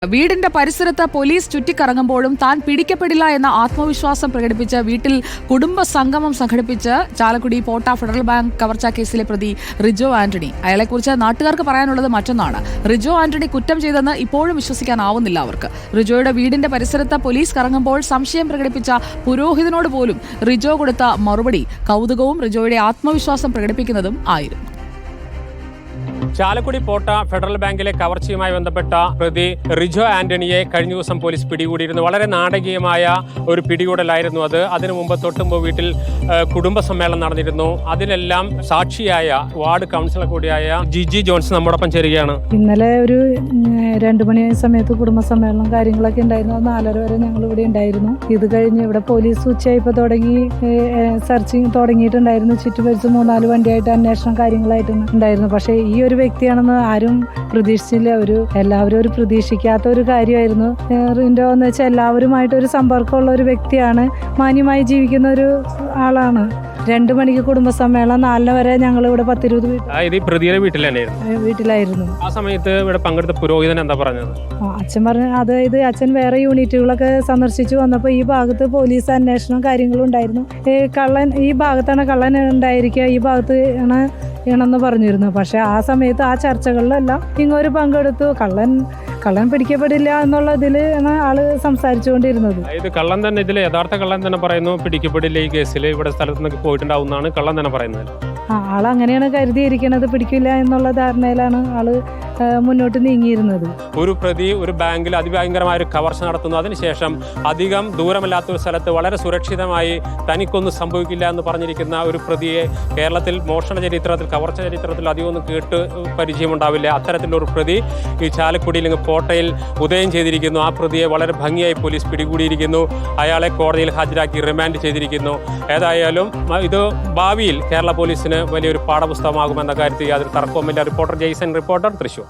വീടിന്റെ പരിസരത്ത് പോലീസ് ചുറ്റിക്കറങ്ങുമ്പോഴും താൻ പിടിക്കപ്പെടില്ല എന്ന ആത്മവിശ്വാസം പ്രകടിപ്പിച്ച് വീട്ടിൽ കുടുംബ സംഗമം സംഘടിപ്പിച്ച് ചാലക്കുടി പോട്ട ഫെഡറൽ ബാങ്ക് കവർച്ചാ കേസിലെ പ്രതി റിജോ ആന്റണി. അയാളെക്കുറിച്ച് നാട്ടുകാർക്ക് പറയാനുള്ളത് മറ്റൊന്നാണ്. റിജോ ആന്റണി കുറ്റം ചെയ്തെന്ന് ഇപ്പോഴും വിശ്വസിക്കാനാവുന്നില്ല അവർക്ക്. റിജോയുടെ വീടിന്റെ പരിസരത്ത് പോലീസ് കറങ്ങുമ്പോൾ സംശയം പ്രകടിപ്പിച്ച പുരോഹിതനോട് പോലും റിജോ കൊടുത്ത മറുപടി കൗതുകവും റിജോയുടെ ആത്മവിശ്വാസം പ്രകടിപ്പിക്കുന്നതും ആയിരുന്നു. ചാലക്കുടി പോട്ട ഫെഡറൽ ബാങ്കിലെ കവർച്ചയുമായി ബന്ധപ്പെട്ട പ്രതി റിജോ ആന്റണിയെ കഴിഞ്ഞ ദിവസം പോലീസ് പിടികൂടിയിരുന്നു. വളരെ നാടകീയമായ ഒരു പിടികൂടലായിരുന്നു അത്. അതിനു മുമ്പ് തൊട്ടുമ്പ് വീട്ടിൽ കുടുംബ സമ്മേളനം നടന്നിരുന്നു. അതിലെല്ലാം സാക്ഷിയായ വാർഡ് കൗൺസിലർ കൂടിയായ ജിജി ജോൺസ് നമ്മോടൊപ്പം ചേരുകയാണ്. ഇന്നലെ ഒരു 2 മണി സമയത്ത് കുടുംബ സമ്മേളനം കാര്യങ്ങളൊക്കെ ഉണ്ടായിരുന്നു. 4:30 വരെ ഞങ്ങൾ ഇവിടെ ഉണ്ടായിരുന്നു. ഇത് കഴിഞ്ഞ് ഇവിടെ പോലീസ് ഉച്ചയായപ്പോൾ തുടങ്ങി സെർച്ചിങ് തുടങ്ങിയിട്ടുണ്ടായിരുന്നു. ചുറ്റുപരിച്ച് 3-4 വണ്ടിയായിട്ട് അന്വേഷണം കാര്യങ്ങളായിട്ട് ഉണ്ടായിരുന്നു. പക്ഷേ ഈ ഒരു വ്യക്തിയാണെന്ന് ആരും പ്രതീക്ഷിച്ചില്ല. എല്ലാവരും ഒരു പ്രതീക്ഷിക്കാത്ത ഒരു കാര്യമായിരുന്നു. റിൻഡോ എന്ന് വെച്ചാൽ എല്ലാവരുമായിട്ട് ഒരു സമ്പർക്കമുള്ള ഒരു വ്യക്തിയാണ്. മാന്യമായി ജീവിക്കുന്ന ഒരു ആളാണ്. 2 മണിക്ക് കുടുംബ സമ്മേളനം, 4 വരെ ഞങ്ങൾ ഇവിടെ 10-20 വീട്ടിലായിരുന്നു. ആ സമയത്ത് ഇവിടെ പങ്കെടുത്ത പുരോഹിതൻ എന്താ പറഞ്ഞത്? അച്ഛൻ പറഞ്ഞു, അതായത് അച്ഛൻ വേറെ യൂണിറ്റുകളൊക്കെ സന്ദർശിച്ചു വന്നപ്പോൾ ഈ ഭാഗത്ത് പോലീസ് അന്വേഷണം കാര്യങ്ങളും ഉണ്ടായിരുന്നു. ഈ ഭാഗത്താണ് കള്ളൻ ഉണ്ടായിരിക്കുക, ഈ ഭാഗത്ത് ആണെന്ന് പറഞ്ഞിരുന്നു. പക്ഷെ ആ സമയത്ത് ആ ചർച്ചകളിലെല്ലാം ഇങ്ങോട്ട് പങ്കെടുത്തു. കള്ളൻ പിടിക്കപ്പെടില്ല എന്നുള്ളതിൽ ആള് സംസാരിച്ചുകൊണ്ടിരുന്നത്. കള്ളൻ തന്നെ ഇതിൽ യഥാർത്ഥ കള്ളൻ തന്നെ പറയുന്നു പിടിക്കപ്പെടില്ല ഈ കേസിൽ, ഇവിടെ സ്ഥലത്ത് നിന്നൊക്കെ പോയിട്ടുണ്ടാവുന്നതാണ് കള്ളൻ തന്നെ പറയുന്നത്. ആളങ്ങനെയാണ് കരുതിയിരിക്കുന്നത്. പിടിക്കില്ല എന്നുള്ള ധാരണയിലാണ് ആള് മുന്നോട്ട് നീങ്ങിയിരുന്നത്. ഒരു പ്രതി ഒരു ബാങ്കിൽ അതിഭയങ്കരമായ ഒരു കവർച്ച നടത്തുന്നു. അതിനുശേഷം അധികം ദൂരമല്ലാത്ത ഒരു സ്ഥലത്ത് വളരെ സുരക്ഷിതമായി തനിക്കൊന്നും സംഭവിക്കില്ല എന്ന് പറഞ്ഞിരിക്കുന്ന ഒരു പ്രതിയെ കേരളത്തിൽ മോഷണ ചരിത്രത്തിൽ കവർച്ച ചരിത്രത്തിൽ അധികമൊന്നും കേട്ട് പരിചയമുണ്ടാവില്ല. അത്തരത്തിലൊരു പ്രതി ഈ ചാലക്കുടിയിൽ പോട്ടയിൽ ഉദയം ചെയ്തിരിക്കുന്നു. ആ പ്രതിയെ വളരെ ഭംഗിയായി പോലീസ് പിടികൂടിയിരിക്കുന്നു. അയാളെ കോടതിയിൽ ഹാജരാക്കി റിമാൻഡ് ചെയ്തിരിക്കുന്നു. ഏതായാലും ഇത് ഭാവിയിൽ കേരള പോലീസിന് വലിയൊരു പാഠപുസ്തകമാകുമെന്ന കാര്യത്തിൽ യാതൊരു തർക്കവുമില്ല. Reporter Jaison, reporter, Thrissur.